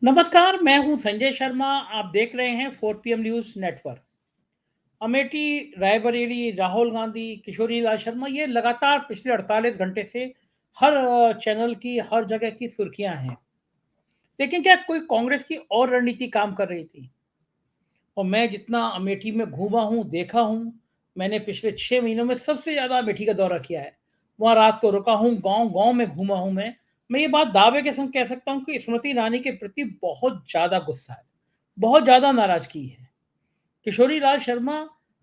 नमस्कार, मैं हूं संजय शर्मा। आप देख रहे हैं 4 PM news network. Amethi, Raebareli, Rahul Gandhi, Kishori Lal Sharma, ये लगातार पिछले 48 घंटे से हर चैनल की, हर जगह की सुर्खियां हैं। लेकिन क्या कोई कांग्रेस की और रणनीति काम कर रही थी? और मैं जितना अमेठी में घूमा हूँ, देखा हूँ, मैंने पिछले 6 महीनों में सबसे ज्यादा अमेठी का दौरा किया है। वहां रात को रुका हूँ, गांव गांव में घूमा हूँ। मैं ये बात दावे के संग कह सकता हूँ कि स्मृति ईरानी के प्रति बहुत ज्यादा गुस्सा है, बहुत ज्यादा नाराजगी है। किशोरी लाल शर्मा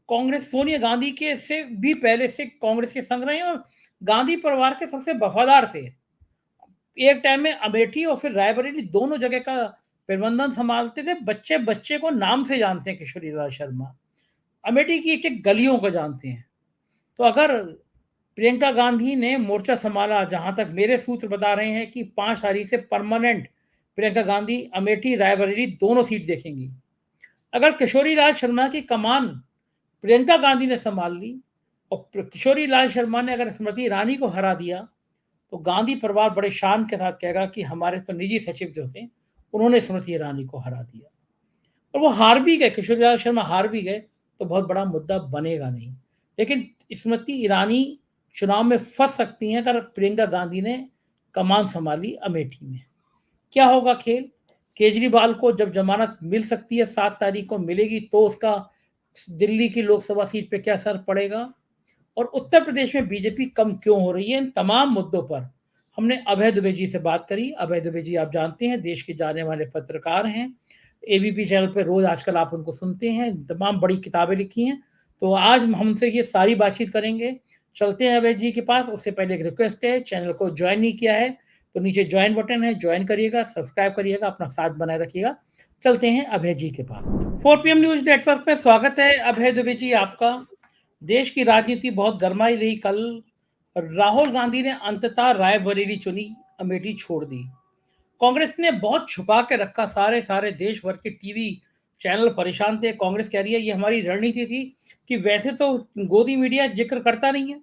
कांग्रेस, सोनिया गांधी के से भी पहले से कांग्रेस के संग रहे हैं और गांधी परिवार के सबसे वफादार थे। एक टाइम में अमेठी और फिर रायबरेली दोनों जगह का प्रबंधन संभालते थे। बच्चे बच्चे को नाम से जानते हैं किशोरी लाल शर्मा। अमेठी की एक एक गलियों को जानते हैं। तो अगर प्रियंका गांधी ने मोर्चा संभाला, जहां तक मेरे सूत्र बता रहे हैं कि 5 तारीख से परमानेंट प्रियंका गांधी अमेठी रायबरेली दोनों सीट देखेंगी। अगर किशोरी लाल शर्मा की कमान प्रियंका गांधी ने संभाल ली और किशोरी लाल शर्मा ने अगर स्मृति ईरानी को हरा दिया, तो गांधी परिवार बड़े शान के साथ कहेगा कि हमारे तो निजी सचिव जो थे, उन्होंने स्मृति ईरानी को हरा दिया। और वो हार भी गए, किशोरी लाल शर्मा हार भी गए, तो बहुत बड़ा मुद्दा बनेगा नहीं। लेकिन स्मृति ईरानी चुनाव में फंस सकती हैं अगर प्रियंका गांधी ने कमान संभाली अमेठी में। क्या होगा खेल? केजरीवाल को जब जमानत मिल सकती है, 7 तारीख को मिलेगी, तो उसका दिल्ली की लोकसभा सीट पे क्या असर पड़ेगा? और उत्तर प्रदेश में बीजेपी कम क्यों हो रही है? इन तमाम मुद्दों पर हमने अभय दुबे जी से बात करी। अभय दुबे जी आप जानते हैं, देश के जाने वाले पत्रकार हैं। एबीपी चैनल पे रोज आजकल आप उनको सुनते हैं, तमाम बड़ी किताबें लिखी हैं। तो आज हमसे ये सारी बातचीत करेंगे। चलते हैं अभय जी के पास। उससे पहले एक रिक्वेस्ट है, चैनल को ज्वाइन नहीं किया है तो नीचे ज्वाइन बटन है, ज्वाइन करिएगा, सब्सक्राइब करिएगा, अपना साथ बनाए रखिएगा। चलते हैं अभय जी के पास। 4 PM न्यूज नेटवर्क में स्वागत है अभय दुबे जी आपका। देश की राजनीति बहुत गरमाई रही कल। राहुल गांधी ने अंततः रायबरेली चुनी, अमेठी छोड़ दी। कांग्रेस ने बहुत छुपा के रखा, सारे सारे देश भर के टीवी चैनल परेशान थे। कांग्रेस कह रही है ये हमारी रणनीति थी कि वैसे तो गोदी मीडिया जिक्र करता नहीं है,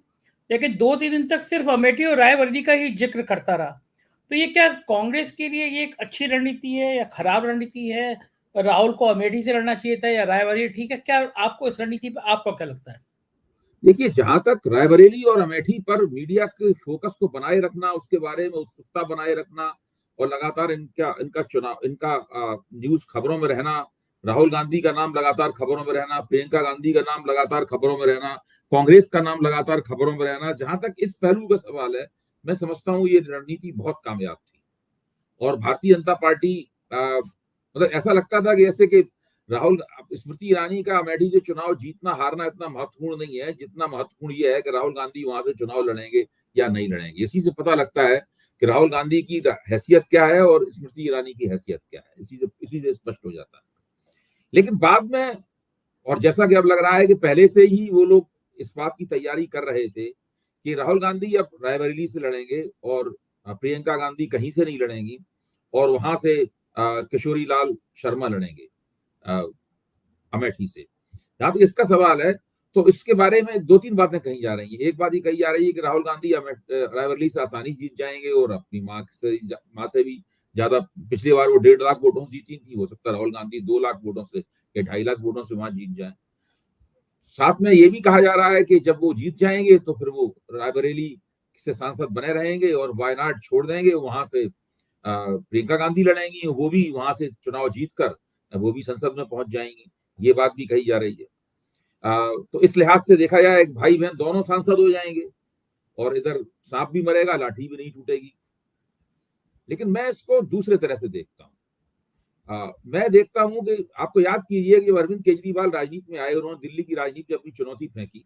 लेकिन 2-3 दिन तक सिर्फ अमेठी और रायबरेली का ही जिक्र करता रहा। तो ये क्या कांग्रेस के लिए ये एक अच्छी रणनीति है या खराब रणनीति है? राहुल को अमेठी से लड़ना चाहिए था या रायबरेली ठीक है? क्या आपको इस रणनीति पर आपको क्या लगता है? देखिए, जहां तक रायबरेली और अमेठी पर मीडिया के फोकस को बनाए रखना, उसके बारे में उत्सुकता बनाए रखना और लगातार इनका इनका चुनाव इनका न्यूज खबरों में रहना, राहुल गांधी का नाम लगातार खबरों में रहना, प्रियंका गांधी का नाम लगातार खबरों में रहना, कांग्रेस का नाम लगातार खबरों में रहना, जहां तक इस पहलू का सवाल है, मैं समझता हूँ ये रणनीति बहुत कामयाब थी। और भारतीय जनता पार्टी मतलब ऐसा लगता था कि जैसे कि राहुल स्मृति ईरानी का अमेठी से चुनाव जीतना हारना इतना महत्वपूर्ण नहीं है, जितना महत्वपूर्ण ये है कि राहुल गांधी वहां से चुनाव लड़ेंगे या नहीं लड़ेंगे। इसी से पता लगता है कि राहुल गांधी की हैसियत क्या है और स्मृति ईरानी की हैसियत क्या है। इसी से स्पष्ट हो जाता है। लेकिन बाद में, और जैसा कि अब लग रहा है कि पहले से ही वो लोग इस बात की तैयारी कर रहे थे कि राहुल गांधी अब रायबरेली से लड़ेंगे और प्रियंका गांधी कहीं से नहीं लड़ेंगी और वहां से किशोरी लाल शर्मा लड़ेंगे अमेठी से। जहां तक इसका सवाल है, तो इसके बारे में 2-3 बातें कही जा रही हैं। एक बात ये कही जा रही है कि राहुल गांधी रायबरेली से आसानी जीत जाएंगे और अपनी माँ से भी ज्यादा, पिछली बार वो 1.5 लाख वोटों से जीती थी, हो सकता है राहुल गांधी 2 लाख वोटों से या 2.5 लाख वोटों से वहां जीत जाए। साथ में ये भी कहा जा रहा है कि जब वो जीत जाएंगे तो फिर वो रायबरेली से सांसद बने रहेंगे और वायनाड छोड़ देंगे, वहां से प्रियंका गांधी लड़ेंगी, वो भी वहां से चुनाव जीतकर वो भी संसद में पहुंच जाएंगी। ये बात भी कही जा रही है। तो इस लिहाज से देखा जाए, एक भाई बहन दोनों सांसद हो जाएंगे और इधर सांप भी मरेगा, लाठी भी नहीं टूटेगी। लेकिन मैं इसको दूसरे तरह से देखता हूँ। मैं देखता हूं कि आपको याद कीजिए कि अरविंद केजरीवाल राजनीति में आए, उन्होंने दिल्ली की राजनीति में अपनी चुनौती फेंकी,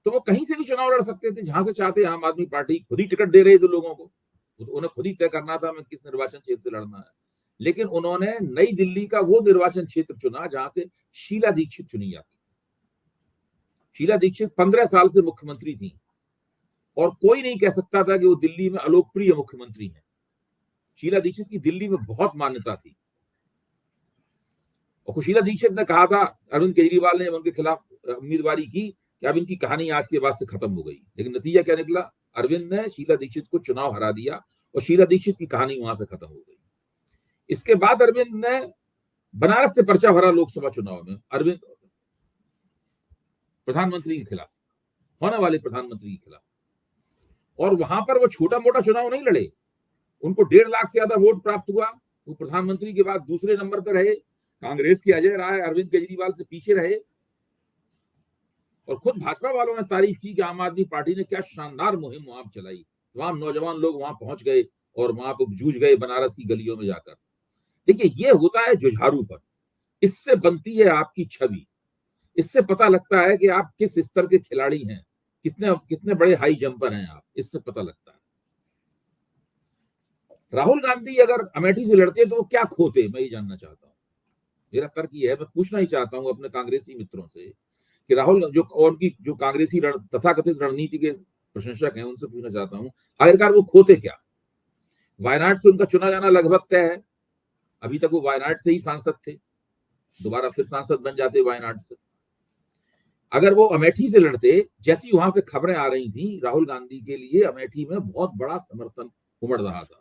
तो वो कहीं से भी चुनाव लड़ सकते थे, जहां से चाहते। आम आदमी पार्टी खुद ही टिकट दे रही थी लोगों को, तो उन्हें खुद ही तय करना था मैं किस निर्वाचन क्षेत्र से लड़ना है। लेकिन उन्होंने नई दिल्ली का वो निर्वाचन क्षेत्र चुना जहां से शीला दीक्षित चुनी जाती। शीला दीक्षित 15 साल से मुख्यमंत्री थी और कोई नहीं कह सकता था कि वो दिल्ली में अलोकप्रिय मुख्यमंत्री है। शीला दीक्षित की दिल्ली में बहुत मान्यता थी। और शीला दीक्षित ने कहा था, अरविंद केजरीवाल ने उनके खिलाफ उम्मीदवारी की कि अब इनकी कहानी आज के बाद से खत्म हो गई। लेकिन नतीजा क्या निकला? अरविंद ने शीला दीक्षित को चुनाव हरा दिया और शीला दीक्षित की कहानी वहां से खत्म हो गई। इसके बाद अरविंद ने बनारस से पर्चा भरा लोकसभा चुनाव में, अरविंद प्रधानमंत्री के खिलाफ, होने वाले प्रधानमंत्री के खिलाफ। और वहां पर वो छोटा मोटा चुनाव नहीं लड़े, उनको 1.5 लाख से ज्यादा वोट प्राप्त हुआ। वो प्रधानमंत्री के बाद दूसरे नंबर पर रहे, कांग्रेस के अजय राय अरविंद केजरीवाल से पीछे रहे। और खुद भाजपा वालों ने तारीफ की कि आम आदमी पार्टी ने क्या शानदार मुहिम वहां चलाई, तमाम नौजवान लोग वहां पहुंच गए और वहां पर जूझ गए बनारस की गलियों में जाकर। देखिए, ये होता है जुझारू पर, इससे बनती है आपकी छवि, इससे पता लगता है कि आप किस स्तर के खिलाड़ी हैं, कितने कितने बड़े हाई जंपर हैं आप, इससे पता लगता है। राहुल गांधी अगर अमेठी से लड़ते तो वो क्या खोते, मैं ये जानना चाहता हूँ। मेरा तर्क ये है, मैं पूछना ही चाहता हूँ अपने कांग्रेसी मित्रों से कि राहुल जो और की जो कांग्रेसी तथाकथित रणनीति के प्रशंसक हैं, उनसे पूछना चाहता हूँ, आखिरकार वो खोते क्या। वायनाड से उनका चुना जाना लगभग तय है, अभी तक वो वायनाड से ही सांसद थे, दोबारा फिर सांसद बन जाते वायनाड से। अगर वो अमेठी से लड़ते, जैसी वहां से खबरें आ रही थी, राहुल गांधी के लिए अमेठी में बहुत बड़ा समर्थन उमड़ रहा था।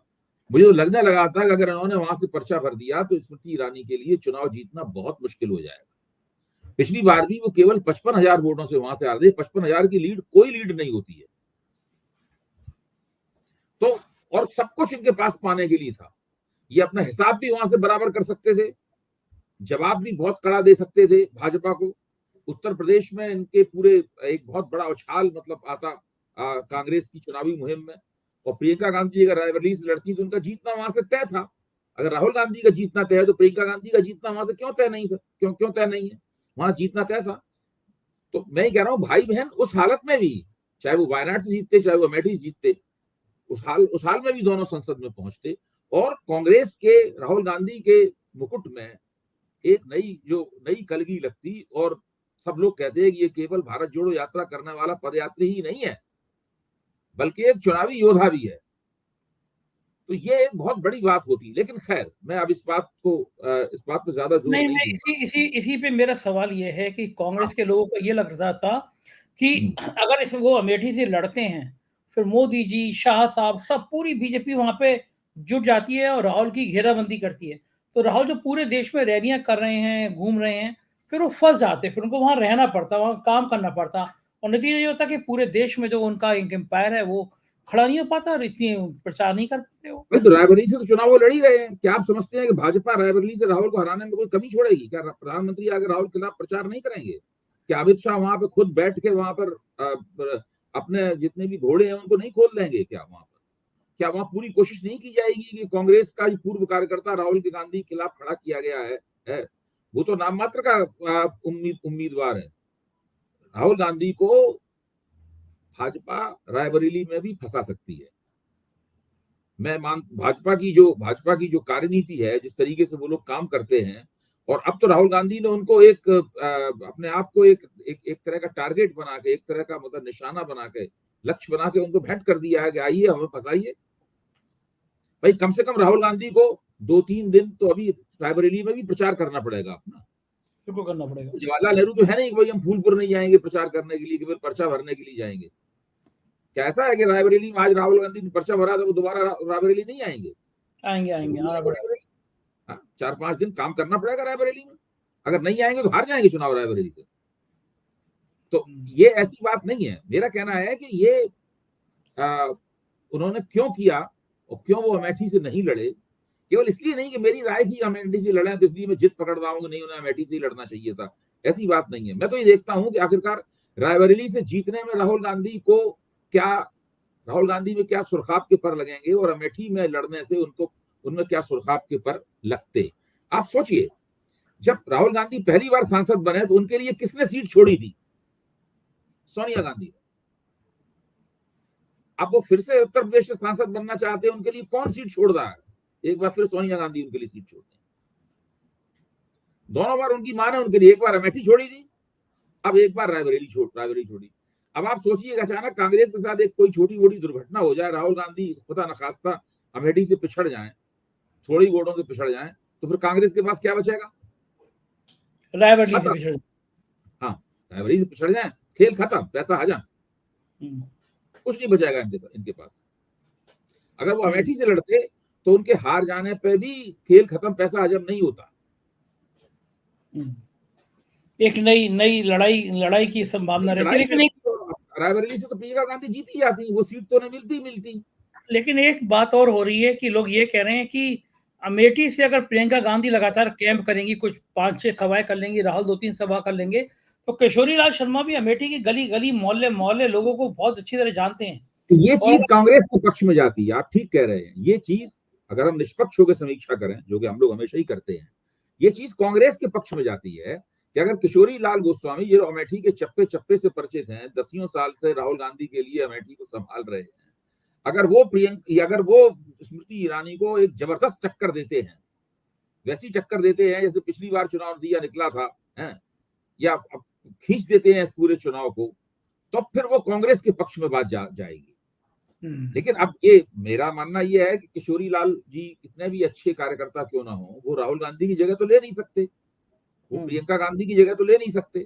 मुझे तो लगने लगा था कि अगर इन्होंने वहां से पर्चा भर दिया तो स्मृति ईरानी के लिए चुनाव जीतना बहुत मुश्किल हो जाएगा। पिछली बार भी वो केवल 55,000 वोटों से वहां से आ रहे। 55,000 की लीड कोई लीड नहीं होती है। तो और सब कुछ इनके पास पाने के लिए था, ये अपना हिसाब भी वहां से बराबर कर सकते थे, जवाब भी बहुत कड़ा दे सकते थे भाजपा को। उत्तर प्रदेश में इनके पूरे एक बहुत बड़ा उछाल मतलब आता कांग्रेस की चुनावी मुहिम में। और प्रियंका गांधी अगर रायबरेली से लड़ती तो उनका जीतना वहां से तय था। अगर राहुल गांधी का जीतना तय है तो प्रियंका गांधी का जीतना वहां से क्यों तय नहीं था, क्यों तय नहीं है, वहां जीतना तय था। तो मैं ही कह रहा हूँ, भाई बहन उस हालत में भी, चाहे वो वायनाड से जीतते चाहे वो अमेठी से जीतते, उस हाल में भी दोनों संसद में पहुंचते। और कांग्रेस के राहुल गांधी के मुकुट में एक नई कलगी लगती और सब लोग कहते हैं कि ये केवल भारत जोड़ो यात्रा करने वाला पदयात्री ही नहीं है, बल्कि एक चुनावी योद्धा भी है। तो ये एक बहुत बड़ी बात होती। लेकिन खैर, मैं अब इस बात पे ज्यादा जोर नहीं दूंगा। इसी पे मेरा सवाल ये है कि कांग्रेस हाँ। के लोगों को ये लग रहा था कि अगर वो अमेठी से लड़ते हैं, फिर मोदी जी, शाह साहब, सब पूरी बीजेपी वहां पे जुट जाती है और राहुल की घेराबंदी करती है। तो राहुल जो पूरे देश में रैलियां कर रहे हैं, घूम रहे हैं, फिर वो फंस जाते, फिर उनको वहां रहना पड़ता, वहां काम करना पड़ता, और नतीजा ये होता कि पूरे देश में जो उनका एक एम्पायर है वो खड़ा नहीं हो पाता और इतनी प्रचार नहीं कर पाते वो। भाई, तो रायबरेली से तो चुनाव वो लड़ ही रहे हैं। क्या आप समझते हैं कि भाजपा रायबरेली से राहुल को हराने में कोई कमी छोड़ेगी? क्या प्रधानमंत्री अगर राहुल के खिलाफ प्रचार नहीं करेंगे? क्या अमित शाह वहां पे खुद बैठ के वहां पर अपने जितने भी घोड़े हैं उनको नहीं खोल देंगे? क्या वहां पर क्या वहां पूरी कोशिश नहीं की जाएगी कि कांग्रेस का पूर्व कार्यकर्ता राहुल गांधी के खिलाफ खड़ा किया गया है? वो तो नाम मात्र का उम्मीदवार है। राहुल गांधी को भाजपा रायबरेली में भी फंसा सकती है। भाजपा की जो कार्यनीति है, जिस तरीके से वो लोग काम करते हैं, और अब तो राहुल गांधी ने उनको अपने आप को एक तरह का टारगेट बना के, एक तरह का मतलब निशाना बना के, लक्ष्य बना के उनको भेंट कर दिया है कि आइए हमें फंसाइए। भाई, कम से कम राहुल गांधी को 2-3 दिन तो अभी रायबरेली में भी प्रचार करना पड़ेगा अपना। बिल्कुल करना पड़ेगा। जवाहरलाल नेहरू तो है नहीं कि भाई हम फूलपुर नहीं जाएंगे प्रचार करने के लिए, केवल पर्चा भरने के लिए जाएंगे। क्या ऐसा है कि रायबरेली में आज राहुल गांधी ने पर्चा भरा तो वो दोबारा रायबरेली नहीं आएंगे? आएंगे आना पड़ेगा। 4-5 दिन काम करना पड़ेगा रायबरेली में। अगर नहीं आएंगे तो हार जाएंगे चुनाव रायबरेली से। तो ये ऐसी बात नहीं है। मेरा कहना है कि ये उन्होंने क्यों किया और क्यों वो अमेठी से नहीं लड़े, केवल इसलिए नहीं कि मेरी राय थी अमेठी से लड़े तो इसलिए मैं जिद पकड़ रहा हूं कि नहीं, उन्हें अमेठी से ही लड़ना चाहिए था, ऐसी बात नहीं है। मैं तो ये देखता हूं कि आखिरकार रायबरेली से जीतने में राहुल गांधी में क्या सुरखाब के पर लगेंगे और अमेठी में लड़ने से उनमें क्या सुरखाब के पर लगते। आप सोचिए, जब राहुल गांधी पहली बार सांसद बने तो उनके लिए किसने सीट छोड़ी थी? सोनिया गांधी। अब वो फिर से उत्तर प्रदेश से सांसद बनना चाहते हैं, उनके लिए कौन सीट छोड़ रहा है? एक बार फिर सोनिया गांधी उनके लिए सीट छोड़ दें। दोनों बार उनकी मां ने उनके लिए एक बार अमेठी छोड़ी थी, अब एक बार रायबरेली छोड़ी। अब आप सोचिए, अचानक कांग्रेस के साथ एक कोई छोटी मोटी दुर्घटना हो जाए, राहुल गांधी खुदा न खास्ता अमेठी से पिछड़ जाए, थोड़ी वोटों से पिछड़ जाए, तो फिर कांग्रेस के पास क्या बचेगा? रायबरेली से पिछड़। हाँ, रायबरेली से पिछड़ जाए, खेल खत्म, पैसा हजम, कुछ नहीं बचेगा इनके पास। अगर वो अमेठी से लड़ते तो उनके हार जाने पे भी खेल खत्म, पैसा हजम नहीं होता। एक नई नई लड़ाई की संभावना रहती है, लड़ाई लेकिन रायबरेली से तो प्रियंका गांधी जीती जाती, वो सीट तो उन्हें मिलती। लेकिन एक बात और हो रही है कि लोग ये कह रहे हैं कि अमेठी से अगर प्रियंका गांधी लगातार कैंप करेंगी, कुछ 5-6 सभाएं कर लेंगी, राहुल 2-3 सभा कर लेंगे, तो किशोरी लाल शर्मा भी अमेठी की गली मोहल्ले लोगों को बहुत अच्छी तरह जानते हैं। ये और चीज कांग्रेस के पक्ष में जाती है, आप ठीक कह रहे हैं। ये चीज अगर हम निष्पक्ष होकर समीक्षा करें, जो कि हम लोग हमेशा ही करते हैं, ये चीज कांग्रेस के पक्ष में जाती है कि अगर किशोरी लाल गोस्वामी, ये अमेठी के चप्पे चप्पे से परिचित हैं, 10 साल से राहुल गांधी के लिए अमेठी को संभाल रहे हैं, अगर वो स्मृति ईरानी को एक जबरदस्त टक्कर देते हैं, वैसी टक्कर देते हैं जैसे पिछली बार चुनाव दिया निकला था, या खींच देते हैं इस पूरे चुनाव को, तो फिर वो कांग्रेस के पक्ष में बात जाएगी। लेकिन अब ये मेरा मानना ये है कि किशोरी लाल जी कितने भी अच्छे कार्यकर्ता क्यों ना हो, वो राहुल गांधी की जगह तो ले नहीं सकते, वो प्रियंका गांधी की जगह तो ले नहीं सकते।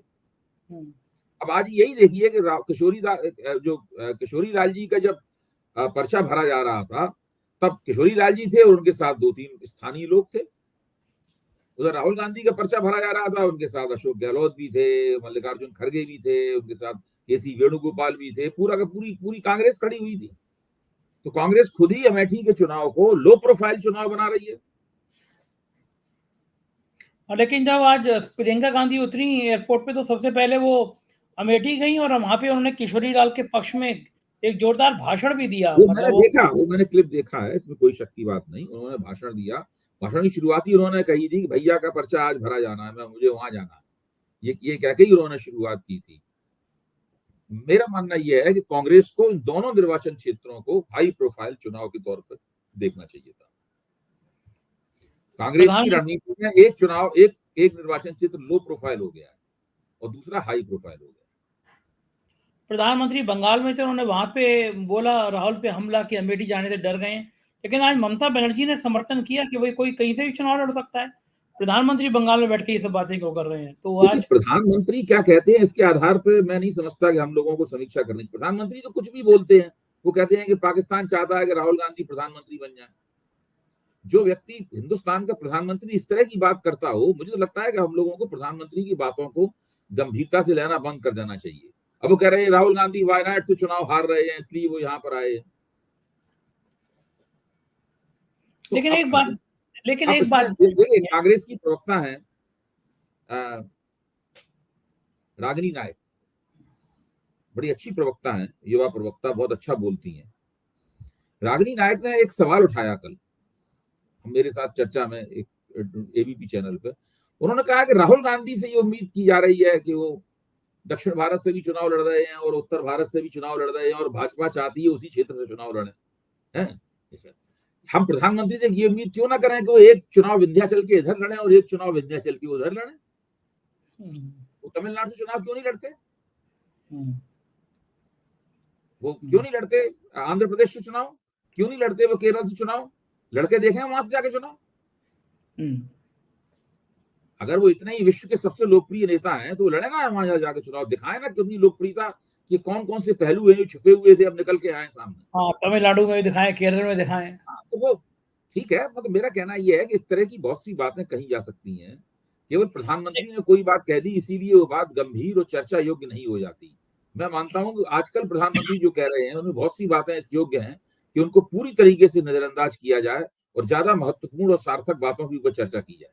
अब आज यही देखिए कि किशोरी लाल जी का जब पर्चा भरा जा रहा था, तब किशोरी लाल जी थे और उनके साथ 2-3 स्थानीय लोग थे। उधर राहुल गांधी का पर्चा भरा जा रहा था, उनके साथ अशोक गहलोत भी थे, मल्लिकार्जुन खड़गे भी थे, उनके साथ केसी वेणुगोपाल भी थे, पूरा का पूरी कांग्रेस खड़ी हुई थी। तो कांग्रेस खुद ही अमेठी के चुनाव को लो प्रोफाइल चुनाव बना रही है। लेकिन जब आज प्रियंका गांधी उतरी एयरपोर्ट पे, तो सबसे पहले वो अमेठी गई और वहां पे उन्होंने किशोरी लाल के पक्ष में एक जोरदार भाषण भी दिया। वो मैंने क्लिप देखा है, इसमें कोई शक की बात नहीं। उन्होंने भाषण दिया, भाषण की शुरुआत ही उन्होंने कही थी कि भैया का पर्चा आज भरा जाना है, मुझे वहां जाना है, ये कह के ही उन्होंने शुरुआत की थी। मेरा मानना यह है कि कांग्रेस को इन दोनों निर्वाचन क्षेत्रों को हाई प्रोफाइल चुनाव के तौर पर देखना चाहिए था। कांग्रेस की रणनीति में एक निर्वाचन क्षेत्र लो प्रोफाइल हो गया है और दूसरा हाई प्रोफाइल हो गया। प्रधानमंत्री बंगाल में थे, उन्होंने वहां पे बोला राहुल पे हमला कि अमेठी जाने से डर गए, लेकिन आज ममता बनर्जी ने समर्थन किया कि भाई कोई कहीं से भी चुनाव लड़ सकता है। प्रधानमंत्री बंगाल में बैठ के ये सब बातें क्यों कर रहे हैं? तो आज प्रधानमंत्री क्या कहते हैं इसके आधार पर मैं नहीं समझता कि हम लोगों को समीक्षा करनी। प्रधानमंत्री तो कुछ भी बोलते हैं, वो कहते हैं कि पाकिस्तान चाहता है कि राहुल गांधी प्रधानमंत्री बन जाए। जो व्यक्ति हिंदुस्तान का प्रधानमंत्री इस तरह की बात करता हो, मुझे तो लगता है कि हम लोगों को प्रधानमंत्री की बातों को गंभीरता से लेना बंद कर देना चाहिए। अब वो कह रहे हैं राहुल गांधी वायनाड से चुनाव हार रहे हैं इसलिए वो यहाँ पर आए हैं। तो लेकिन एक बात कांग्रेस की प्रवक्ता है रागिनी नायक, बड़ी अच्छी प्रवक्ता है, युवा प्रवक्ता, बहुत अच्छा बोलती हैं। रागिनी नायक ने एक सवाल उठाया कल मेरे साथ चर्चा में, एक एबीपी चैनल पे। उन्होंने कहा कि राहुल गांधी से ये उम्मीद की जा रही है कि वो दक्षिण भारत से भी चुनाव लड़ रहे हैं और उत्तर भारत से भी चुनाव लड़ रहे हैं और भाजपा चाहती है उसी क्षेत्र से चुनाव लड़े हैं। हम प्रधानमंत्री से ये उम्मीद क्यों ना करें कि वो एक चुनाव विंध्याचल के इधर लड़े और एक चुनाव विंध्याचल के उधर लड़े? वो तमिलनाडु से चुनाव क्यों नहीं लड़ते? वो क्यों नहीं लड़ते आंध्र प्रदेश से चुनाव? क्यों नहीं लड़ते वो केरल से चुनाव? लड़के देखें वहां से जाके चुनाव। अगर वो इतने ही विश्व के सबसे लोकप्रिय नेता हैं तो लड़े ना वहां जाके चुनाव, दिखाए ना कितनी लोकप्रियता कि कौन कौन से पहलू हैं जो छुपे हुए थे अब निकल के आए सामने। हाँ, तमिलनाडु में दिखाएं, केरल में दिखाएं। तो वो ठीक है, मतलब मेरा कहना यह है कि इस तरह की बहुत सी बातें कही जा सकती हैं। केवल प्रधानमंत्री ने कोई बात कह दी इसीलिए वो बात गंभीर और चर्चा योग्य नहीं हो जाती। मैं मानता हूं कि आजकल प्रधानमंत्री जो कह रहे हैं उनमें बहुत सी बातें इस योग्य हैं कि उनको पूरी तरीके से नजरअंदाज किया जाए और ज्यादा महत्वपूर्ण और सार्थक बातों के ऊपर चर्चा की जाए।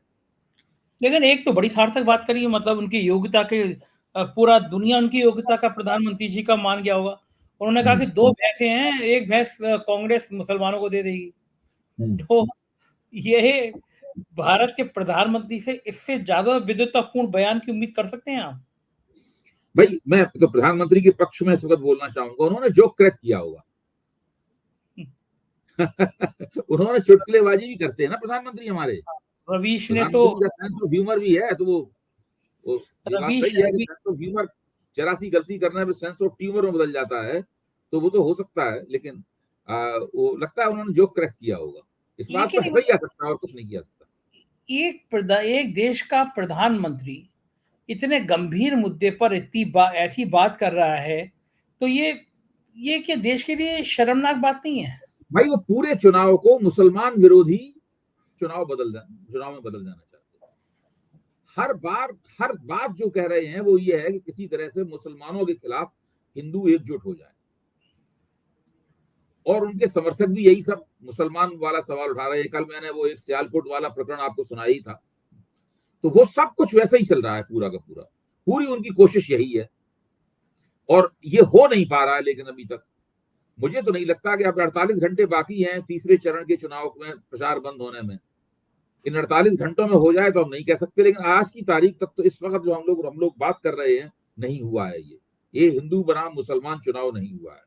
लेकिन एक तो बड़ी सार्थक बात करी, मतलब उनकी योग्यता के, पूरा दुनिया उनकी योग्यता का प्रधानमंत्री जी का मान गया होगा। उन्होंने कहा कि 2 भैंसें हैं, एक भैंस कांग्रेस मुसलमानों को दे देगी। तो ये भारत के प्रधानमंत्री से इससे ज्यादा विद्वतापूर्ण बयान की उम्मीद कर सकते हैं आप? भाई मैं तो प्रधानमंत्री के पक्ष में इस वक्त बोलना चाहूंगा, उन्होंने जो क्रैक किया होगा उन्होंने चुटकुलेबाजी भी करते हैं ना प्रधानमंत्री हमारे। रवीश ने तो सेंस ऑफ ह्यूमर भी है, तो वो ये बात सही है कि सेंस ऑफ ह्यूमर जरा सी गलती करने पे सेंस ऑफ ट्यूमर में बदल जाता है, तो वो तो हो सकता है। लेकिन वो लगता है उन्होंने जो क्रैक किया होगा, इस बात पर हंसा ही जा सकता है और कुछ नहीं किया सकता। एक देश का प्रधानमंत्री इतने गंभीर मुद्दे पर ऐसी बात कर रहा है, तो ये क्या देश के लिए शर्मनाक बात नहीं है? भाई वो पूरे चुनाव को मुसलमान विरोधी चुनाव में बदल जाना चाहते हैं। हर बात जो कह रहे हैं वो ये है कि किसी तरह से मुसलमानों के खिलाफ हिंदू एकजुट हो जाए, और उनके समर्थक भी यही सब मुसलमान वाला सवाल उठा रहे हैं। कल मैंने वो एक सियालकोट वाला प्रकरण आपको सुनाई था, तो वो सब कुछ वैसा ही चल रहा है पूरा का पूरा। पूरी उनकी कोशिश यही है, और ये हो नहीं पा रहा है। लेकिन अभी तक मुझे तो नहीं लगता कि अब 48 घंटे बाकी हैं तीसरे चरण के चुनाव में प्रचार बंद होने में। इन 48 घंटों में हो जाए तो हम नहीं कह सकते, लेकिन आज की तारीख तक तो इस वक्त जो हम लोग बात कर रहे हैं नहीं हुआ है। ये हिंदू बनाम मुसलमान चुनाव नहीं हुआ है।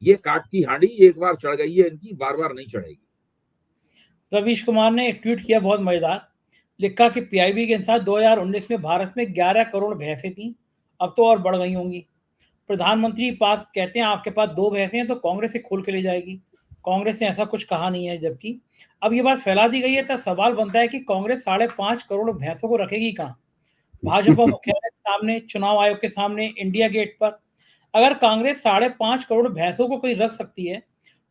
ये काट की हांडी एक बार चढ़ गई है इनकी, बार बार नहीं चढ़ेगी। रवीश कुमार ने एक ट्वीट किया बहुत मजेदार, लिखा कि पीआईबी के अनुसार 2019 में भारत में 11 करोड़ भैंसें थी, अब तो और बढ़ गई होंगी। प्रधानमंत्री पास कहते हैं आपके पास 2 भैंसें हैं तो कांग्रेस से खोल के ले जाएगी। कांग्रेस ने ऐसा कुछ कहा नहीं है, जबकि अब ये बात फैला दी गई है, तब सवाल बनता है कि कांग्रेस 5.5 करोड़ भैंसों को रखेगी कहाँ? भाजपा मुख्यालय के सामने, चुनाव आयोग के सामने, इंडिया गेट पर। अगर कांग्रेस 5.5 करोड़ भैंसों को कोई रख सकती है,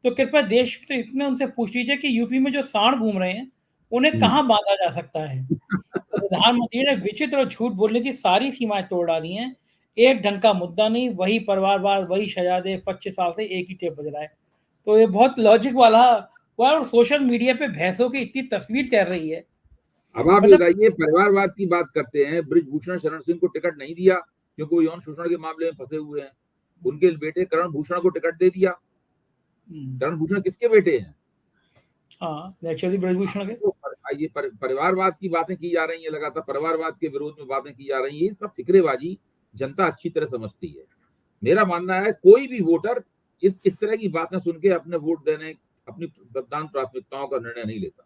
तो कृपया देश के हित में उनसे पूछ लीजिए कि यूपी में जो सांड घूम रहे हैं उन्हें कहाँ बांधा जा सकता है। प्रधानमंत्री ने विचित्र और झूठ बोलने की सारी सीमाएं तोड़ डाली हैं। एक ढंग का मुद्दा नहीं, वही परिवारवाद, वही शहजादे, 25 साल से एक ही टेप बज रहा है। तो ये बहुत लॉजिक वाला हुआ, और सोशल मीडिया पे भैंसों की इतनी तस्वीर तैर रही है। अब आप मतलब बताइए, परिवारवाद की बात करते हैं, बृजभूषण शरण सिंह को टिकट नहीं दिया क्योंकि वो यौन शोषण के मामले में फंसे हुए हैं। उनके बेटे करण भूषण को टिकट दे दिया। करण भूषण किसके बेटे हैं? हाँ, नेचुरली बृजभूषण के। तो ये परिवारवाद की बातें की जा रही है, लगातार परिवारवाद के विरोध में बातें की जा रही है। ये सब फिक्रेबाजी जनता अच्छी तरह समझती है। मेरा मानना है कोई भी वोटर इस तरह की बातें सुन के अपने वोट देने, अपनी मतदान प्राथमिकताओं का निर्णय नहीं लेता।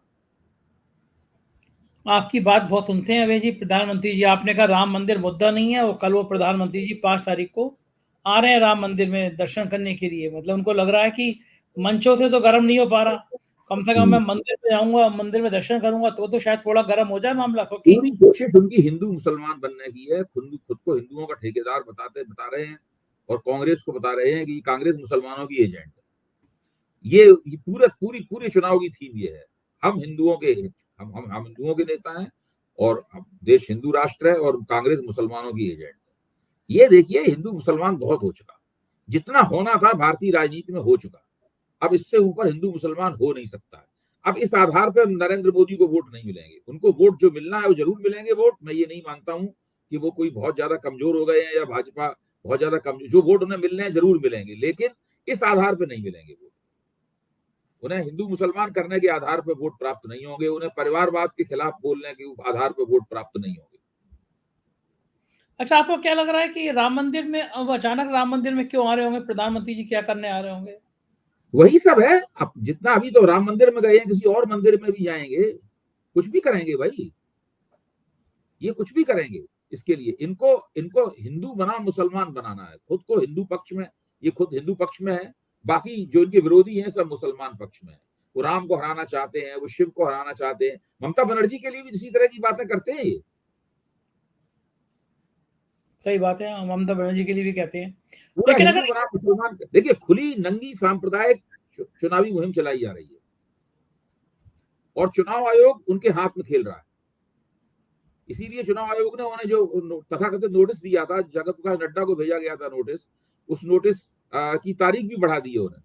आपकी बात बहुत सुनते हैं अभय जी। प्रधानमंत्री जी, आपने कहा राम मंदिर मुद्दा नहीं है, और कल वो प्रधानमंत्री जी 5 तारीख को आ रहे हैं राम मंदिर में दर्शन करने के लिए। मतलब उनको लग रहा है कि मंचों से तो गर्म नहीं हो पा रहा, कम से कम मैं मंदिर में जाऊंगा, मंदिर में दर्शन करूंगा तो शायद थोड़ा गर्म हो जाए मामला। क्योंकि पूरी कोशिश उनकी हिंदू मुसलमान बनने की है। खुद को हिंदुओं का ठेकेदार बता रहे हैं, और कांग्रेस को बता रहे हैं कि कांग्रेस मुसलमानों की एजेंट है। ये पूरे चुनाव की थीम ये है, हम हिंदुओं के हम हिंदुओं के नेता हैं, और देश हिंदू राष्ट्र है, और कांग्रेस मुसलमानों की एजेंट है। ये देखिए, हिंदू मुसलमान बहुत हो चुका, जितना होना था भारतीय राजनीति में हो चुका। अब इससे ऊपर हिंदू मुसलमान हो नहीं सकता है। अब इस आधार पर नरेंद्र मोदी को वोट नहीं मिलेंगे। उनको वोट जो मिलना है वो जरूर मिलेंगे वोट। मैं ये नहीं मानता हूं कि वो कोई बहुत ज्यादा कमजोर हो गए हैं या भाजपा बहुत ज्यादा कमजोर। जो वोट उन्हें मिलने हैं जरूर मिलेंगे, लेकिन इस आधार पर नहीं मिलेंगे वोट। उन्हें हिंदू मुसलमान करने के आधार पर वोट प्राप्त नहीं होंगे, उन्हें परिवारवाद के खिलाफ बोलने के आधार पर वोट प्राप्त नहीं होंगे। अच्छा, आपको क्या लग रहा है कि राम मंदिर में अब अचानक राम मंदिर में क्यों आ रहे होंगे प्रधानमंत्री जी? क्या करने आ रहे होंगे? वही सब है। अब जितना अभी तो राम मंदिर में गए हैं, किसी और मंदिर में भी जाएंगे, कुछ भी करेंगे भाई। ये कुछ भी करेंगे। इसके लिए इनको इनको हिंदू बनाम मुसलमान बनाना है। खुद को हिंदू पक्ष में, ये खुद हिंदू पक्ष में है, बाकी जो इनके विरोधी हैं सब मुसलमान पक्ष में है। वो राम को हराना चाहते हैं, वो शिव को हराना चाहते हैं। ममता बनर्जी के लिए भी इसी तरह की बातें करते हैं ये। सही बात है, ममता बनर्जी के लिए भी कहते हैं। पूरा लेकिन हिंदू अगर बनाम मुसलमान, देखिए खुली नंगी सांप्रदायिक चुनावी मुहिम चलाई जा रही है, और चुनाव आयोग उनके हाथ में खेल रहा है। इसीलिए चुनाव आयोग ने उन्हें जो तथाकथित नोटिस दिया था, जगत प्रकाश नड्डा को भेजा गया था नोटिस, उस नोटिस की तारीख भी बढ़ा दी है उन्हें,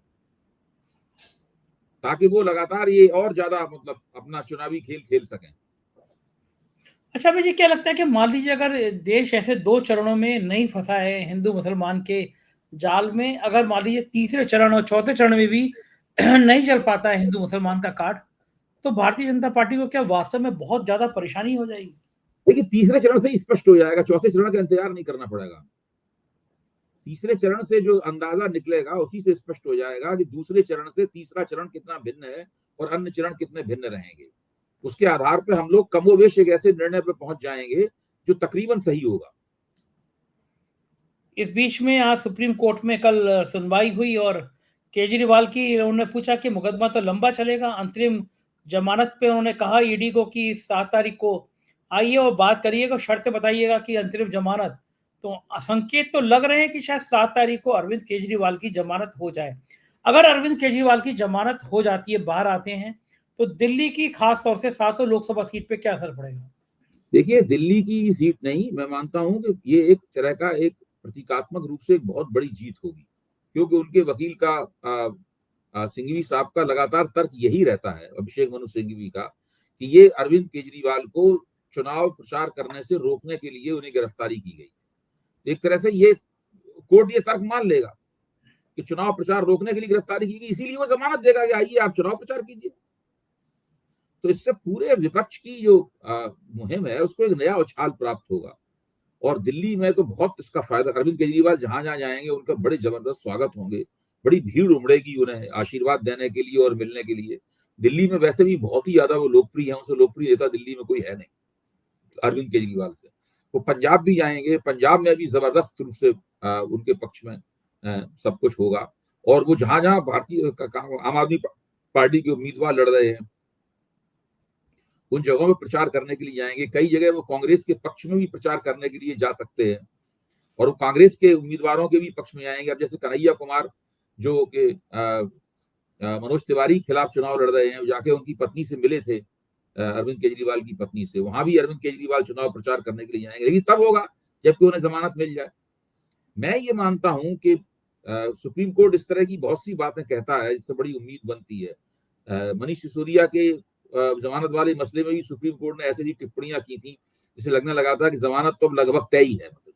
ताकि वो लगातार ये और ज्यादा मतलब अपना चुनावी खेल खेल सकें। अच्छा, मुझे क्या लगता है कि मान लीजिए अगर देश ऐसे 2 चरणों में नहीं फंसा है हिंदू मुसलमान के जाल में, अगर मान लीजिए तीसरे चरण और चौथे चरण में भी नहीं चल पाता है हिंदू मुसलमान का कार्ड, तो भारतीय जनता पार्टी को क्या वास्तव में बहुत ज्यादा परेशानी हो जाएगी? देखिए, तीसरे चरण से ही स्पष्ट हो जाएगा, चौथे चरण का इंतजार नहीं करना पड़ेगा। तीसरे चरण से जो अंदाजा निकलेगा उसी से स्पष्ट हो जाएगा कि दूसरे चरण से तीसरा चरण कितना भिन्न है और अन्य चरण कितने भिन्न रहेंगे। उसके आधार पर हम लोग कमोवेश एक ऐसे निर्णय पर पहुंच जाएंगे जो तकरीबन सही होगा। इस बीच में आज सुप्रीम कोर्ट में कल सुनवाई हुई, और केजरीवाल की उन्होंने पूछा कि मुकदमा तो लंबा चलेगा, अंतरिम जमानत पे उन्होंने कहा ईडी को कि 7 तारीख को आइए और बात करिएगा, शर्त बताइएगा कि अंतरिम जमानत। तो संकेत तो लग रहे हैं कि शायद 7 तारीख को अरविंद केजरीवाल की जमानत हो जाए। अगर अरविंद केजरीवाल की जमानत हो जाती है, बाहर आते हैं, तो दिल्ली की खास तौर से 7 लोकसभा सीट पे क्या असर पड़ेगा? देखिए, दिल्ली की सीट नहीं, मैं मानता हूं कि ये एक तरह का एक प्रतीकात्मक रूप से एक बहुत बड़ी जीत होगी, क्योंकि उनके वकील का सिंघवी साहब का लगातार तर्क यही रहता है, अभिषेक मनु सिंघवी का, कि ये अरविंद केजरीवाल को चुनाव प्रचार करने से रोकने के लिए उन्हें गिरफ्तारी की गई। एक तरह से ये कोर्ट ये तर्क मान लेगा कि चुनाव प्रचार रोकने के लिए गिरफ्तारी की गई, इसीलिए वो जमानत देगा कि आइए आप चुनाव प्रचार कीजिए। तो इससे पूरे विपक्ष की जो मुहिम है उसको एक नया उछाल प्राप्त होगा, और दिल्ली में तो बहुत इसका फायदा, अरविंद केजरीवाल जहां जहां जाएंगे उनका बड़े जबरदस्त स्वागत होंगे, बड़ी भीड़ उमड़ेगी उन्हें आशीर्वाद देने के लिए और मिलने के लिए। दिल्ली में वैसे भी बहुत ही ज्यादा वो लोकप्रिय है, उनसे लोकप्रिय नेता दिल्ली में कोई है नहीं अरविंद केजरीवाल से। वो पंजाब भी जाएंगे, पंजाब में भी जबरदस्त रूप से उनके पक्ष में सब कुछ होगा, और वो जहां जहां भारतीय आम आदमी पार्टी के उम्मीदवार लड़ रहे हैं उन जगहों में प्रचार करने के लिए जाएंगे। कई जगह वो कांग्रेस के पक्ष में भी प्रचार करने के लिए जा सकते हैं, और वो कांग्रेस के उम्मीदवारों के भी पक्ष में आएंगे। अब जैसे कन्हैया कुमार जो कि मनोज तिवारी के खिलाफ चुनाव लड़ रहे हैं, जाके उनकी पत्नी से मिले थे, अरविंद केजरीवाल की पत्नी से। वहां भी अरविंद केजरीवाल चुनाव प्रचार करने के लिए जाएंगे, लेकिन तब होगा जबकि उन्हें जमानत मिल जाए। मैं ये मानता हूं कि सुप्रीम कोर्ट इस तरह की बहुत सी बातें कहता है जिससे बड़ी उम्मीद बनती है। मनीष सिसोदिया के जमानत वाले मसले में भी सुप्रीम कोर्ट ने ऐसे ही टिप्पणियां की थी जिसे लगने लगा था कि जमानत तो लगभग तय ही है, मतलब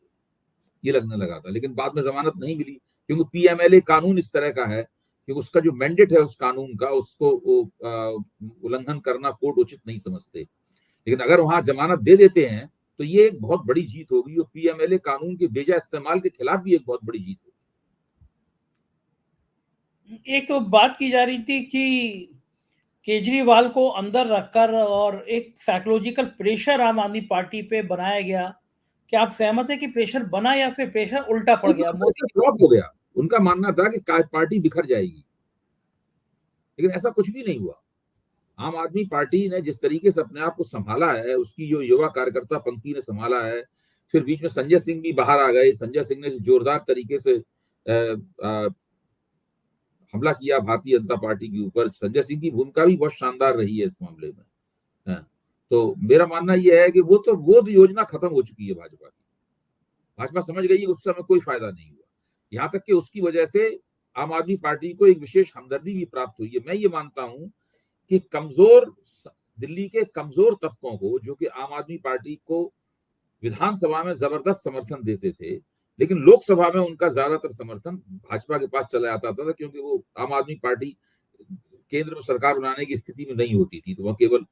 ये लगने लगा था, लेकिन बाद में जमानत नहीं मिली, क्योंकि पीएमएलए कानून इस तरह का है कि उसका जो मैंडेट है उस कानून का, उसको उल्लंघन करना कोर्ट उचित नहीं समझते। लेकिन अगर वहां जमानत दे देते हैं तो ये एक बहुत बड़ी जीत होगी, और पीएमएलए कानून के बेजा इस्तेमाल के खिलाफ भी एक बहुत बड़ी जीत होगी। एक तो बात की जा रही थी कि केजरीवाल को अंदर रखकर और एक साइकोलॉजिकल प्रेशर आम आदमी पार्टी पे बनाया गया। क्या आप सहमत हैं कि प्रेशर बना या फिर प्रेशर उल्टा पड़ गया मोदी? फ्लॉप हो गया। उनका मानना था कि पार्टी बिखर जाएगी, लेकिन ऐसा कुछ भी नहीं हुआ। आम आदमी पार्टी ने जिस तरीके से अपने आप को संभाला है, उसकी जो युवा कार्यकर्ता पंक्ति ने संभाला है, फिर बीच में संजय सिंह भी बाहर आ गए। संजय सिंह ने जोरदार तरीके से हमला किया भारतीय जनता पार्टी के ऊपर। संजय सिंह की भूमिका भी बहुत शानदार रही है इस मामले में। तो मेरा मानना यह है कि वो योजना खत्म हो चुकी है भाजपा की। भाजपा समझ गई उस समय कोई फायदा नहीं हुआ, यहाँ तक कि उसकी वजह से आम आदमी पार्टी को एक विशेष हमदर्दी भी प्राप्त हुई है। मैं ये मानता हूं कि दिल्ली के कमजोर तबकों को, जो कि आम आदमी पार्टी को विधानसभा में जबरदस्त समर्थन देते थे, लेकिन लोकसभा में उनका ज्यादातर समर्थन भाजपा के पास चला जाता था, क्योंकि वो आम आदमी पार्टी केंद्र में सरकार बनाने की स्थिति में नहीं होती थी, तो वह केवल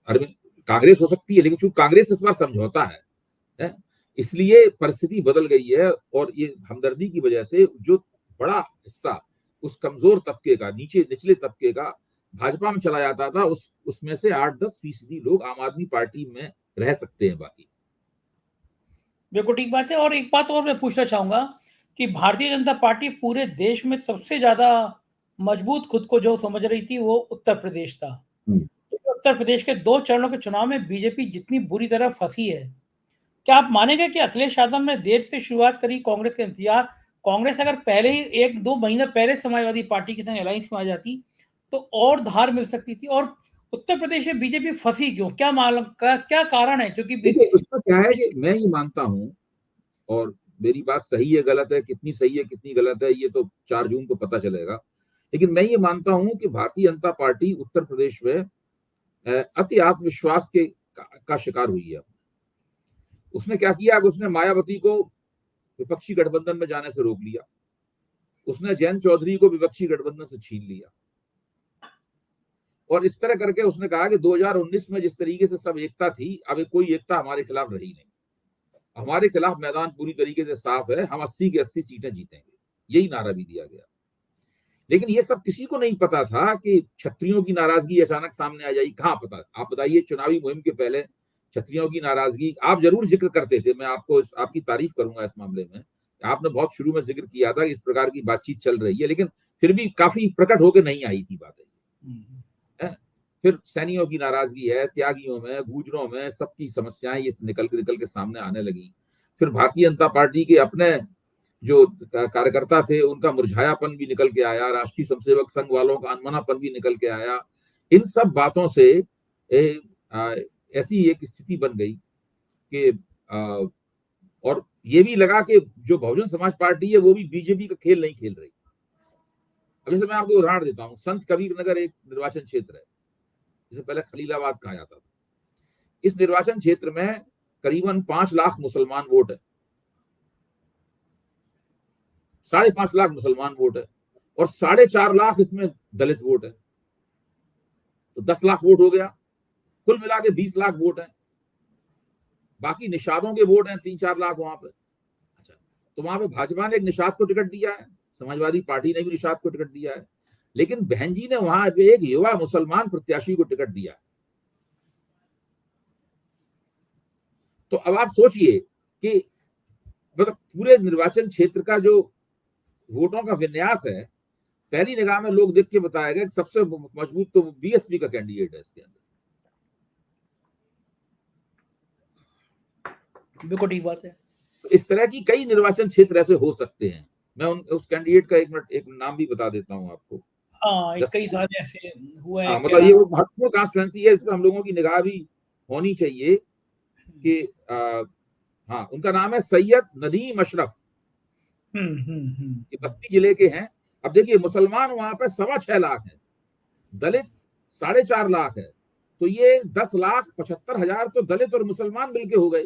अरविंद कांग्रेस हो सकती है, लेकिन चूंकि कांग्रेस इस बार समझौता है, इसलिए परिस्थिति बदल गई है। और ये हमदर्दी की वजह से जो बड़ा हिस्सा उस कमजोर तबके का, निचले तबके का भाजपा में चला जाता था, उसमें से 8-10% लोग आम आदमी पार्टी में रह सकते हैं। बाकी बिल्कुल ठीक बात है। और एक बात और मैं पूछना चाहूंगा कि भारतीय जनता पार्टी पूरे देश में सबसे ज्यादा मजबूत खुद को जो समझ रही थी वो उत्तर प्रदेश था। तो उत्तर प्रदेश के 2 चरणों के चुनाव में बीजेपी जितनी बुरी तरह फंसी है, क्या आप मानेंगे कि अखिलेश यादव ने देर से शुरुआत करी कांग्रेस के इंतजार? कांग्रेस अगर पहले ही 1-2 महीने पहले समाजवादी पार्टी के संग अलायंस में आ जाती तो और धार मिल सकती थी। और उत्तर प्रदेश में बीजेपी फंसी क्यों? क्या मालूम क्या कारण है? क्योंकि देखिए, उसका क्या है कि मैं ये मानता हूं, और मेरी बात सही है गलत है, कितनी सही है कितनी गलत है ये तो 4 जून को पता चलेगा, लेकिन मैं ये मानता हूं कि भारतीय जनता पार्टी उत्तर प्रदेश में अति आत्मविश्वास का शिकार हुई है। उसने क्या किया कि उसने मायावती को विपक्षी गठबंधन में जाने से रोक लिया, उसने जयंत चौधरी को विपक्षी गठबंधन से छीन लिया, और इस तरह करके उसने कहा कि 2019 में जिस तरीके से सब एकता थी, अब कोई एकता हमारे खिलाफ रही नहीं, हमारे खिलाफ मैदान पूरी तरीके से साफ है, हम 80 की 80 सीटें जीतेंगे, यही नारा भी दिया गया। लेकिन ये सब किसी को नहीं पता था कि क्षत्रियों की नाराजगी अचानक सामने आ जाएगी। कहाँ पता? आप बताइए, चुनावी मुहिम के पहले क्षत्रियों की नाराजगी आप जरूर जिक्र करते थे, मैं आपकी तारीफ करूंगा इस मामले में। आपने बहुत शुरू में जिक्र किया था कि इस प्रकार की बातचीत चल रही है, लेकिन फिर भी काफी प्रकट होकर नहीं आई थी बातें। फिर सैनियों की नाराजगी है, त्यागियों में, गुजरों में, सबकी समस्याएं ये निकल के सामने आने लगी। फिर भारतीय जनता पार्टी के अपने जो कार्यकर्ता थे उनका मुरझायापन भी निकल के आया, राष्ट्रीय स्वयंसेवक संघ वालों का अनमनापन भी निकल के आया। इन सब बातों से ऐसी एक स्थिति बन गई कि और ये भी लगा कि जो बहुजन समाज पार्टी है वो भी बीजेपी का खेल नहीं खेल रही। अब जैसे मैं आपको उदाहरण देता हूँ, संत कबीर नगर एक निर्वाचन क्षेत्र है, जिसे पहले खलीलाबाद कहा जाता था। इस निर्वाचन क्षेत्र में करीबन 5 लाख मुसलमान वोट है, 5.5 लाख मुसलमान वोट है और 4.5 लाख इसमें दलित वोट है, तो 10 लाख वोट हो गया। कुल मिला के 20 लाख वोट है। बाकी निषादों के वोट हैं 3-4 लाख वहां पे। अच्छा, तो वहां पे भाजपा ने एक निषाद को टिकट दिया है, समाजवादी पार्टी ने भी निषाद को टिकट दिया है, लेकिन बहन जी ने वहां पे एक युवा मुसलमान प्रत्याशी को टिकट दिया है। तो अब आप सोचिए कि मतलब पूरे निर्वाचन क्षेत्र का जो वोटों का विन्यास है, पहली निगाह में लोग देख के बताएगा कि सबसे मजबूत तो बीएसपी का कैंडिडेट है इसके अंदर। बिल्कुल ठीक बात है। तो इस तरह की कई निर्वाचन क्षेत्र ऐसे हो सकते हैं। मैं उस कैंडिडेट का एक नाम भी बता देता हूं आपको। हाँ, कई सारे ऐसे हुए हैं। मतलब ये महत्वपूर्ण कॉन्स्टिट्यूएंसी है, इस पर हम लोगों की निगाह भी होनी चाहिए कि हाँ, उनका नाम है सैयद नदीम अशरफ। ये बस्ती जिले के हैं। अब देखिए, मुसलमान वहां पे 6.25 लाख है, दलित 4.5 लाख है, तो ये 10,75,000 तो दलित और मुसलमान मिलके हो गए।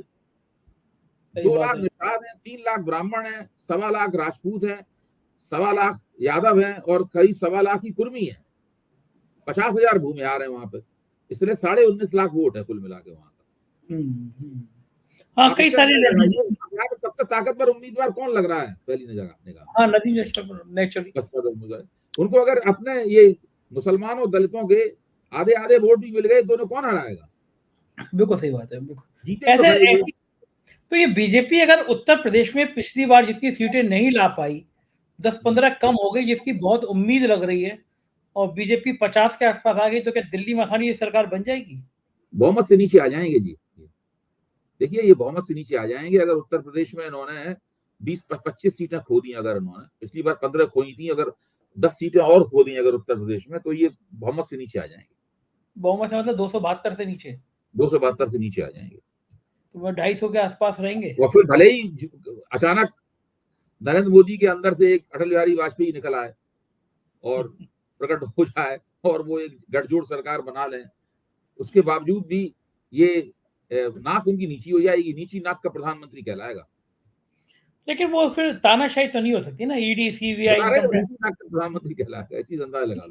2 लाख निषाद है, 3 लाख ब्राह्मण है, 1.25 लाख राजपूत है, 1.25 लाख यादव है और कई 1.25 लाख की कुर्मी है। 50,000 भूमिहार है वहां पे। इसलिए 19.5 लाख वोट है कुल मिला के वहां का। हाँ, कई सारे सबसे ताकतवर उम्मीदवार कौन लग रहा है पहली निगाह? हाँ, नदीम अशरफ नेचुरली। उनको अगर अपने ये मुसलमानों और दलितों के आधे वोट भी मिल गए तो उन्हें कौन हराएगा? बिल्कुल सही बात है। बिल्कुल ऐसे तो ये बीजेपी अगर उत्तर प्रदेश में पिछली बार जितनी सीटें नहीं ला पाई, 10-15 कम हो गई, जिसकी बहुत उम्मीद लग रही है, और बीजेपी 50 के आसपास आ गई, तो क्या दिल्ली में आसानी से सरकार बन जाएगी? बहुमत से नीचे आ जाएंगे जी। देखिए, ये बहुमत से नीचे आ जाएंगे अगर उत्तर प्रदेश में इन्होंने 20-25 सीटें खो दी। अगर इन्होंने पिछली बार 15 खोई थी, अगर 10 सीटें और खो दी अगर उत्तर प्रदेश में, तो ये बहुमत से नीचे आ जाएंगे। बहुमत से मतलब 272 से नीचे? 272 से नीचे आ जाएंगे, तो वो 250 के आसपास रहेंगे। और फिर भले ही अचानक नरेंद्र मोदी के अंदर से एक अटल बिहारी वाजपेयी निकल आए और प्रकट हो जाए और वो एक गठजोड़ सरकार बना लें, उसके बावजूद भी ये नाक उनकी नीची हो जाएगी, नीची नाक का प्रधानमंत्री कहलाएगा। लेकिन वो फिर तानाशाही तो नहीं हो सकती ना, ईडी सीबीआई प्रधानमंत्री कहलाएगा, ऐसी अंदाजा लगा।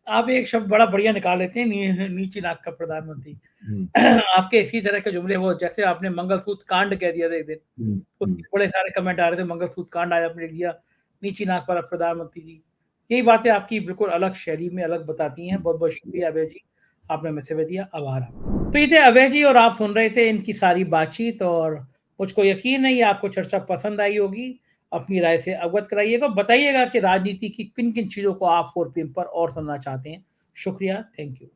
आप एक शब्द बड़ा बढ़िया निकाल लेते हैं, नीची नाक का प्रधानमंत्री। आपके इसी तरह के जुमले, वो जैसे आपने मंगलसूत्र कांड कह दिया था एक दिन, तो बड़े सारे कमेंट आ रहे थे, मंगलसूत्र कांड आज आपने लिख दिया, नीची नाक वाला प्रधानमंत्री जी। यही बातें आपकी बिल्कुल अलग शैली में अलग बताती हैं। बहुत बहुत शुक्रिया अभय जी, आपने मैसेज दिया, आभार। तो ये थे अभय जी और आप सुन रहे थे इनकी सारी बातचीत, और मुझको यकीन है ये आपको चर्चा पसंद आई होगी। अपनी राय से अवगत कराइएगा, बताइएगा कि राजनीति की किन किन चीजों को आप 4PM पर और सुनना चाहते हैं। शुक्रिया, थैंक यू।